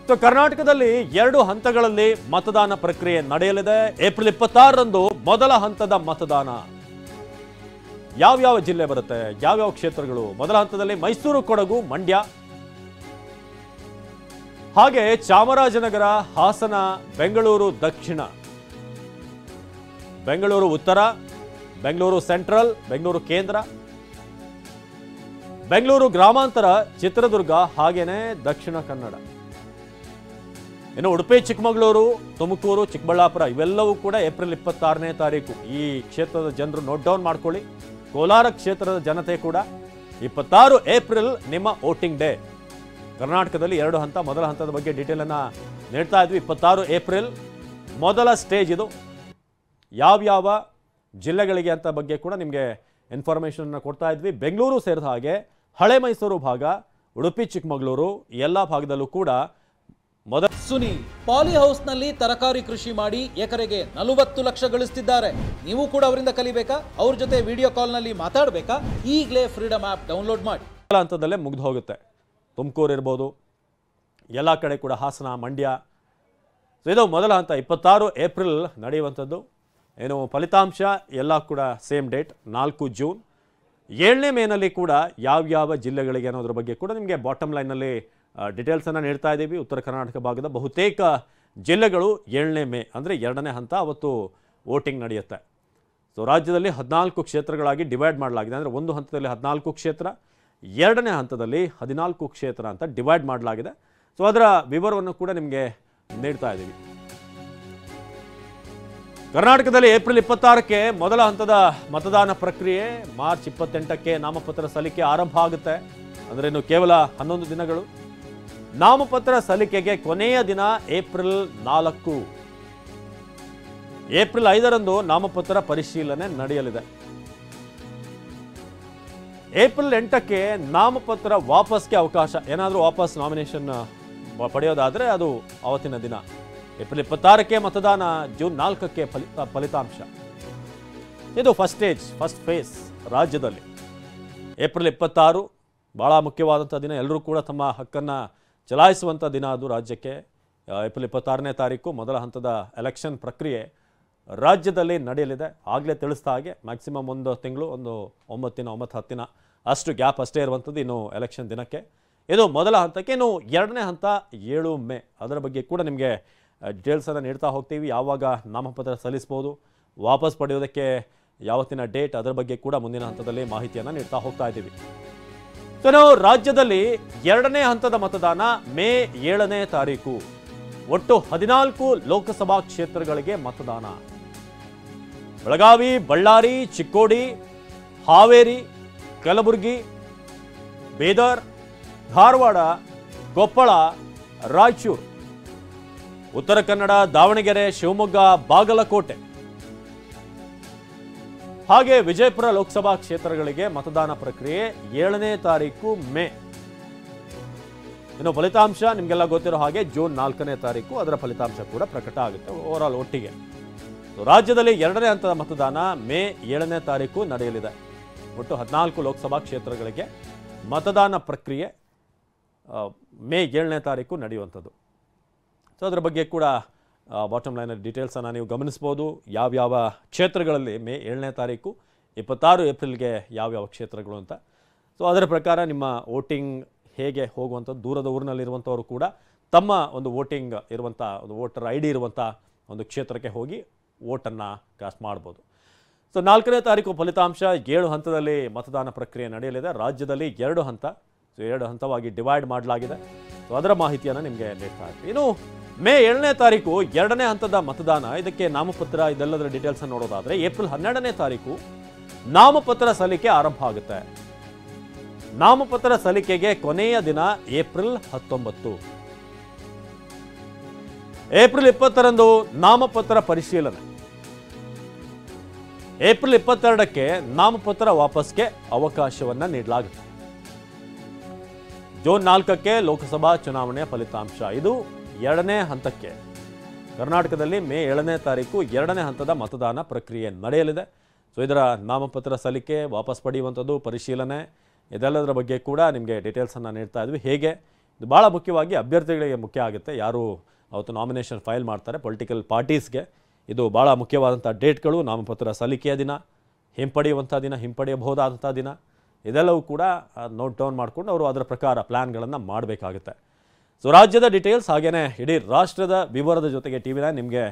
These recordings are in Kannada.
ಸೊ ಕರ್ನಾಟಕದಲ್ಲಿ 2 ಹಂತಗಳಲ್ಲಿ ಮತದಾನ ಪ್ರಕ್ರಿಯೆ ನಡೆಯಲಿದೆ. ಏಪ್ರಿಲ್ 26ರಂದು ಮೊದಲ ಹಂತದ ಮತದಾನ. ಯಾವ ಜಿಲ್ಲೆ ಬರುತ್ತೆ, ಯಾವ ಕ್ಷೇತ್ರಗಳು? ಮೊದಲ ಹಂತದಲ್ಲಿ ಮೈಸೂರು, ಕೊಡಗು, ಮಂಡ್ಯ, ಹಾಗೆ ಚಾಮರಾಜನಗರ, ಹಾಸನ, ಬೆಂಗಳೂರು ದಕ್ಷಿಣ, ಬೆಂಗಳೂರು ಉತ್ತರ, ಬೆಂಗಳೂರು ಸೆಂಟ್ರಲ್, ಬೆಂಗಳೂರು ಕೇಂದ್ರ, ಬೆಂಗಳೂರು ಗ್ರಾಮಾಂತರ, ಚಿತ್ರದುರ್ಗ, ಹಾಗೇನೆ ದಕ್ಷಿಣ ಕನ್ನಡ. ಇನ್ನು ಉಡುಪಿ, ಚಿಕ್ಕಮಗಳೂರು, ತುಮಕೂರು, ಚಿಕ್ಕಬಳ್ಳಾಪುರ ಇವೆಲ್ಲವೂ ಕೂಡ ಏಪ್ರಿಲ್ 26ನೇ ತಾರೀಕು. ಈ ಕ್ಷೇತ್ರದ ಜನರು ನೋಟ್ ಡೌನ್ ಮಾಡ್ಕೊಳ್ಳಿ. ಕೋಲಾರ ಕ್ಷೇತ್ರದ ಜನತೆ ಕೂಡ 26 ಏಪ್ರಿಲ್ ನಿಮ್ಮ ವೋಟಿಂಗ್ ಡೇ. ಕರ್ನಾಟಕದಲ್ಲಿ 2 ಹಂತ, ಮೊದಲ ಹಂತದ ಬಗ್ಗೆ ಡೀಟೇಲ್ ಅನ್ನ ನೀಡ್ತಾ ಇದ್ವಿ. 26 ಏಪ್ರಿಲ್ ಮೊದಲ ಸ್ಟೇಜ್ ಇದು. ಯಾವ ಜಿಲ್ಲೆಗಳಿಗೆ ಅಂತ ಬಗ್ಗೆ ಕೂಡ ನಿಮಗೆ ಇನ್ಫಾರ್ಮೇಷನ್ ಕೊಡ್ತಾ ಇದ್ವಿ. ಬೆಂಗಳೂರು ಸೇರಿದ ಹಾಗೆ ಹಳೆ ಮೈಸೂರು ಭಾಗ, ಉಡುಪಿ, ಚಿಕ್ಕಮಗಳೂರು ಎಲ್ಲ ಭಾಗದಲ್ಲೂ ಕೂಡ ಸುನಿ ಪಾಲಿ ಹೌಸ್ ನಲ್ಲಿ ತರಕಾರಿ ಕೃಷಿ ಮಾಡಿ ಎಕರೆಗೆ 40 ಲಕ್ಷ ಗಳಿಸ್ತಿದ್ದಾರೆ. ನೀವು ಕೂಡ ಅವರಿಂದ ಕಲಿಬೇಕಾ? ಅವ್ರ ಜೊತೆ ವಿಡಿಯೋ ಕಾಲ್ ನಲ್ಲಿ ಮಾತಾಡಬೇಕಾ? ಈಗಲೇ ಫ್ರೀಡಮ್ ಆಪ್ ಡೌನ್ಲೋಡ್ ಮಾಡಿ. ಹಂತದಲ್ಲೇ ಮುಗಿದು ಹೋಗುತ್ತೆ. ತುಮಕೂರು ಇರ್ಬೋದು, ಎಲ್ಲ ಕಡೆ ಕೂಡ ಹಾಸನ, ಮಂಡ್ಯ. ಇದು ಮೊದಲ ಹಂತ 26 ಏಪ್ರಿಲ್ ನಡೆಯುವಂಥದ್ದು. ಏನು ಫಲಿತಾಂಶ ಎಲ್ಲ ಕೂಡ ಸೇಮ್ ಡೇಟ್ 4 ಜೂನ್. 7ನೇ ಮೇನಲ್ಲಿ ಕೂಡ ಯಾವ ಜಿಲ್ಲೆಗಳಿಗೆ ಅನ್ನೋದ್ರ ಬಗ್ಗೆ ಕೂಡ ನಿಮಗೆ ಬಾಟಮ್ ಲೈನಲ್ಲಿ ಡೀಟೇಲ್ಸನ್ನು ನೀಡ್ತಾ ಇದ್ದೀವಿ. ಉತ್ತರ ಕರ್ನಾಟಕ ಭಾಗದ ಬಹುತೇಕ ಜಿಲ್ಲೆಗಳು 7ನೇ ಮೇ ಅಂದರೆ 2ನೇ ಹಂತ ಅವತ್ತು ವೋಟಿಂಗ್ ನಡೆಯುತ್ತೆ. ಸೊ ರಾಜ್ಯದಲ್ಲಿ 14 ಕ್ಷೇತ್ರಗಳಾಗಿ ಡಿವೈಡ್ ಮಾಡಲಾಗಿದೆ. ಅಂದರೆ ಒಂದು ಹಂತದಲ್ಲಿ 14 ಕ್ಷೇತ್ರ, 2ನೇ ಹಂತದಲ್ಲಿ 14 ಕ್ಷೇತ್ರ ಅಂತ ಡಿವೈಡ್ ಮಾಡಲಾಗಿದೆ. ಸೊ ಅದರ ವಿವರವನ್ನು ಕೂಡ ನಿಮಗೆ ನೀಡ್ತಾ ಇದ್ದೀವಿ. ಕರ್ನಾಟಕದಲ್ಲಿ ಏಪ್ರಿಲ್ 26ಕ್ಕೆ ಮೊದಲ ಹಂತದ ಮತದಾನ ಪ್ರಕ್ರಿಯೆ. ಮಾರ್ಚ್ 28ಕ್ಕೆ ನಾಮಪತ್ರ ಸಲ್ಲಿಕೆ ಆರಂಭ ಆಗುತ್ತೆ. ಅಂದರೆ ಇನ್ನು ಕೇವಲ 11 ದಿನಗಳು. ನಾಮಪತ್ರ ಸಲ್ಲಿಕೆಗೆ ಕೊನೆಯ ದಿನ ಏಪ್ರಿಲ್ 4. ಏಪ್ರಿಲ್ 5ರಂದು ನಾಮಪತ್ರ ಪರಿಶೀಲನೆ ನಡೆಯಲಿದೆ. ಏಪ್ರಿಲ್ 8ಕ್ಕೆ ನಾಮಪತ್ರ ವಾಪಸ್ಗೆ ಅವಕಾಶ. ಏನಾದರೂ ವಾಪಸ್ ನಾಮಿನೇಷನ್ ಪಡೆಯೋದಾದರೆ ಅದು ಅವತ್ತಿನ ದಿನ. ಏಪ್ರಿಲ್ 26ಕ್ಕೆ ಮತದಾನ, ಜೂನ್ 4ಕ್ಕೆ ಫಲಿತಾಂಶ. ಇದು ಫಸ್ಟ್ ಸ್ಟೇಜ್, ಫಸ್ಟ್ ಫೇಸ್ ರಾಜ್ಯದಲ್ಲಿ. ಏಪ್ರಿಲ್ 26 ಭಾಳ ಮುಖ್ಯವಾದಂಥ ದಿನ. ಎಲ್ಲರೂ ಕೂಡ ತಮ್ಮ ಹಕ್ಕನ್ನು ಚಲಾಯಿಸುವಂಥ ದಿನ ಅದು ರಾಜ್ಯಕ್ಕೆ. ಏಪ್ರಿಲ್ 26ನೇ ತಾರೀಕು ಮೊದಲ ಹಂತದ ಎಲೆಕ್ಷನ್ ಪ್ರಕ್ರಿಯೆ ರಾಜ್ಯದಲ್ಲಿ ನಡೆಯಲಿದೆ. ಆಗಲೇ ತಿಳಿಸ್ತಾ ಹಾಗೆ ಮ್ಯಾಕ್ಸಿಮಮ್ 1 ತಿಂಗಳು, ಒಂದು 9 ದಿನ, 9-10 ದಿನ ಅಷ್ಟು ಗ್ಯಾಪ್ ಅಷ್ಟೇ ಇರುವಂಥದ್ದು ಇನ್ನು ಎಲೆಕ್ಷನ್ ದಿನಕ್ಕೆ. ಇದು ಮೊದಲ ಹಂತಕ್ಕೆ. ಇನ್ನು 2ನೇ ಹಂತ 7 ಮೇ. ಅದರ ಬಗ್ಗೆ ಕೂಡ ನಿಮಗೆ ಡೀಟೇಲ್ಸನ್ನು ನೀಡ್ತಾ ಹೋಗ್ತೀವಿ. ಯಾವಾಗ ನಾಮಪತ್ರ ಸಲ್ಲಿಸ್ಬೋದು, ವಾಪಸ್ ಪಡೆಯೋದಕ್ಕೆ ಯಾವತ್ತಿನ ಡೇಟ್, ಅದರ ಬಗ್ಗೆ ಕೂಡ ಮುಂದಿನ ಹಂತದಲ್ಲಿ ಮಾಹಿತಿಯನ್ನು ನೀಡ್ತಾ ಹೋಗ್ತಾ ಇದ್ದೀವಿ. ಸೊ ನಾವು ರಾಜ್ಯದಲ್ಲಿ 2ನೇ ಹಂತದ ಮತದಾನ ಮೇ 7ನೇ ತಾರೀಕು. ಒಟ್ಟು 14 ಲೋಕಸಭಾ ಕ್ಷೇತ್ರಗಳಿಗೆ ಮತದಾನ. ಬೆಳಗಾವಿ, ಬಳ್ಳಾರಿ, ಚಿಕ್ಕೋಡಿ, ಹಾವೇರಿ, ಕಲಬುರಗಿ, ಬೀದರ್, ಧಾರವಾಡ, ಕೊಪ್ಪಳ, ರಾಯಚೂರು, ಉತ್ತರ ಕನ್ನಡ, ದಾವಣಗೆರೆ, ಶಿವಮೊಗ್ಗ, ಬಾಗಲಕೋಟೆ, ಹಾಗೆ ವಿಜಯಪುರ ಲೋಕಸಭಾ ಕ್ಷೇತ್ರಗಳಿಗೆ ಮತದಾನ ಪ್ರಕ್ರಿಯೆ 7ನೇ ತಾರೀಕು ಮೇ. ಇನ್ನು ಫಲಿತಾಂಶ ನಿಮಗೆಲ್ಲ ಗೊತ್ತಿರೋ ಹಾಗೆ ಜೂನ್ 4ನೇ ತಾರೀಕು ಅದರ ಫಲಿತಾಂಶ ಕೂಡ ಪ್ರಕಟ ಆಗುತ್ತೆ ಓವರಾಲ್ ಒಟ್ಟಿಗೆ. ರಾಜ್ಯದಲ್ಲಿ 2ನೇ ಹಂತದ ಮತದಾನ ಮೇ 7ನೇ ತಾರೀಕು ನಡೆಯಲಿದೆ. ಒಟ್ಟು 14 ಲೋಕಸಭಾ ಕ್ಷೇತ್ರಗಳಿಗೆ ಮತದಾನ ಪ್ರಕ್ರಿಯೆ ಮೇ 7ನೇ ತಾರೀಕು ನಡೆಯುವಂಥದ್ದು. ಸೊ ಅದರ ಬಗ್ಗೆ ಕೂಡ ಬಾಟಮ್ ಲೈನಲ್ಲಿ ಡೀಟೇಲ್ಸನ್ನು ನೀವು ಗಮನಿಸ್ಬೋದು. ಯಾವ ಕ್ಷೇತ್ರಗಳಲ್ಲಿ ಮೇ 7ನೇ ತಾರೀಕು, 26 ಏಪ್ರಿಲ್ಗೆ ಯಾವ ಕ್ಷೇತ್ರಗಳು ಅಂತ. ಸೊ ಅದರ ಪ್ರಕಾರ ನಿಮ್ಮ ವೋಟಿಂಗ್ ಹೇಗೆ ಹೋಗುವಂಥದ್ದು. ದೂರದ ಊರಿನಲ್ಲಿರುವಂಥವರು ಕೂಡ ತಮ್ಮ ಒಂದು ವೋಟಿಂಗ್ ಇರುವಂಥ ಒಂದು ವೋಟರ್ ID ಇರುವಂಥ ಒಂದು ಕ್ಷೇತ್ರಕ್ಕೆ ಹೋಗಿ ವೋಟನ್ನು ಕಾಸ್ಟ್ ಮಾಡ್ಬೋದು. ಸೊ 4ನೇ ತಾರೀಕು ಫಲಿತಾಂಶ. 7 ಹಂತದಲ್ಲಿ ಮತದಾನ ಪ್ರಕ್ರಿಯೆ ನಡೆಯಲಿದೆ. ರಾಜ್ಯದಲ್ಲಿ 2 ಹಂತ. ಸೊ 2 ಹಂತವಾಗಿ ಡಿವೈಡ್ ಮಾಡಲಾಗಿದೆ. ಸೊ ಅದರ ಮಾಹಿತಿಯನ್ನು ನಿಮಗೆ ನೀಡ್ತಾ ಇರ್ತೀವಿ. ಇನ್ನು ಮೇ 7ನೇ ತಾರೀಕು 2ನೇ ಹಂತದ ಮತದಾನ. ಇದಕ್ಕೆ ನಾಮಪತ್ರ ಇದೆಲ್ಲದರ ಡೀಟೇಲ್ಸನ್ನು ನೋಡೋದಾದರೆ ಏಪ್ರಿಲ್ 12ನೇ ತಾರೀಕು ನಾಮಪತ್ರ ಸಲ್ಲಿಕೆ ಆರಂಭ ಆಗುತ್ತೆ. ನಾಮಪತ್ರ ಸಲ್ಲಿಕೆಗೆ ಕೊನೆಯ ದಿನ ಏಪ್ರಿಲ್ 19. ಏಪ್ರಿಲ್ 20ರಂದು ನಾಮಪತ್ರ ಪರಿಶೀಲನೆ. ಏಪ್ರಿಲ್ 22ಕ್ಕೆ ನಾಮಪತ್ರ ವಾಪಸ್ಗೆ ಅವಕಾಶವನ್ನು ನೀಡಲಾಗುತ್ತೆ. ಜೂನ್ 4ಕ್ಕೆ ಲೋಕಸಭಾ ಚುನಾವಣೆಯ ಫಲಿತಾಂಶ. ಇದು 2ನೇ ಹಂತಕ್ಕೆ. ಕರ್ನಾಟಕದಲ್ಲಿ ಮೇ 7ನೇ ತಾರೀಕು 2ನೇ ಹಂತದ ಮತದಾನ ಪ್ರಕ್ರಿಯೆ ನಡೆಯಲಿದೆ. ಸೊ ಇದರ ನಾಮಪತ್ರ ಸಲ್ಲಿಕೆ, ವಾಪಸ್ ಪಡೆಯುವಂಥದ್ದು, ಪರಿಶೀಲನೆ ಇದೆಲ್ಲದರ ಬಗ್ಗೆ ಕೂಡ ನಿಮಗೆ ಡೀಟೇಲ್ಸನ್ನು ನೀಡ್ತಾ ಇದ್ವಿ. ಹೇಗೆ ಇದು ಭಾಳ ಮುಖ್ಯವಾಗಿ ಅಭ್ಯರ್ಥಿಗಳಿಗೆ ಮುಖ್ಯ ಆಗುತ್ತೆ. ಯಾರು ಅವತ್ತು ನಾಮಿನೇಷನ್ ಫೈಲ್ ಮಾಡ್ತಾರೆ ಪೊಲಿಟಿಕಲ್ ಪಾರ್ಟೀಸ್ಗೆ ಇದು ಭಾಳ ಮುಖ್ಯವಾದಂಥ ಡೇಟ್ಗಳು. ನಾಮಪತ್ರ ಸಲ್ಲಿಕೆಯ ದಿನ, ಹಿಂಪಡೆಯುವಂಥ ದಿನ, ಹಿಂಪಡೆಯಬಹುದಾದಂಥ ದಿನ, ಇದೆಲ್ಲವೂ ಕೂಡ ನೋಟ್ ಡೌನ್ ಮಾಡಿಕೊಂಡು ಅವರು ಅದರ ಪ್ರಕಾರ ಪ್ಲ್ಯಾನ್ಗಳನ್ನು ಮಾಡಬೇಕಾಗುತ್ತೆ. ಸೊ ರಾಜ್ಯದ ಡೀಟೇಲ್ಸ್ ಹಾಗೆಯೇ ಇಡೀ ರಾಷ್ಟ್ರದ ವಿವರದ ಜೊತೆಗೆ TV9 ನಿಮಗೆ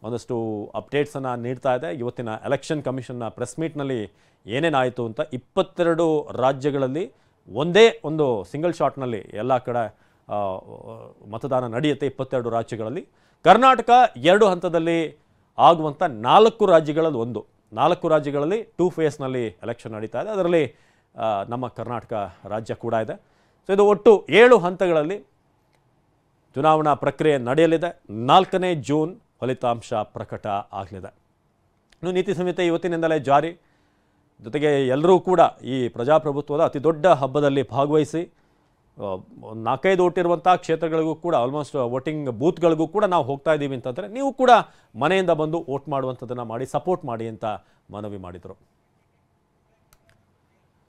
ಒಂದಷ್ಟು ಅಪ್ಡೇಟ್ಸನ್ನು ನೀಡ್ತಾ ಇದೆ. ಇವತ್ತಿನ ಎಲೆಕ್ಷನ್ ಕಮಿಷನ್ನ ಪ್ರೆಸ್ ಮೀಟ್ನಲ್ಲಿ ಏನೇನಾಯಿತು ಅಂತ 22 ರಾಜ್ಯಗಳಲ್ಲಿ ಒಂದೇ ಒಂದು ಸಿಂಗಲ್ ಶಾಟ್ನಲ್ಲಿ ಎಲ್ಲ ಕಡೆ ಮತದಾನ ನಡೆಯುತ್ತೆ. 22 ರಾಜ್ಯಗಳಲ್ಲಿ ಕರ್ನಾಟಕ 2 ಹಂತದಲ್ಲಿ ಆಗುವಂಥ 4 ರಾಜ್ಯಗಳಲ್ಲಿ 4 ರಾಜ್ಯಗಳಲ್ಲಿ 2 ಫೇಸ್ನಲ್ಲಿ ಎಲೆಕ್ಷನ್ ನಡೀತಾ ಇದೆ. ಅದರಲ್ಲಿ ನಮ್ಮ ಕರ್ನಾಟಕ ರಾಜ್ಯ ಕೂಡ ಇದೆ. ಸೊ ಇದು ಒಟ್ಟು 7 ಹಂತಗಳಲ್ಲಿ ಚುನಾವಣಾ ಪ್ರಕ್ರಿಯೆ ನಡೆಯಲಿದೆ. 4ನೇ ಜೂನ್ ಫಲಿತಾಂಶ ಪ್ರಕಟ ಆಗಲಿದೆ. ಇನ್ನು ನೀತಿ ಸಂಹಿತೆ ಇವತ್ತಿನಿಂದಲೇ ಜಾರಿ. ಜೊತೆಗೆ ಎಲ್ಲರೂ ಕೂಡ ಈ ಪ್ರಜಾಪ್ರಭುತ್ವದ ಅತಿ ದೊಡ್ಡ ಹಬ್ಬದಲ್ಲಿ ಭಾಗವಹಿಸಿ 4-5 ಓಟಿರುವಂಥ ಕ್ಷೇತ್ರಗಳಿಗೂ ಕೂಡ ಆಲ್ಮೋಸ್ಟ್ ವೋಟಿಂಗ್ ಬೂತ್ಗಳಿಗೂ ಕೂಡ ನಾವು ಹೋಗ್ತಾ ಇದ್ದೀವಿ ಅಂತಂದರೆ ನೀವು ಕೂಡ ಮನೆಯಿಂದ ಬಂದು ವೋಟ್ ಮಾಡುವಂಥದ್ದನ್ನು ಮಾಡಿ ಸಪೋರ್ಟ್ ಮಾಡಿ ಅಂತ ಮನವಿ ಮಾಡಿದರು.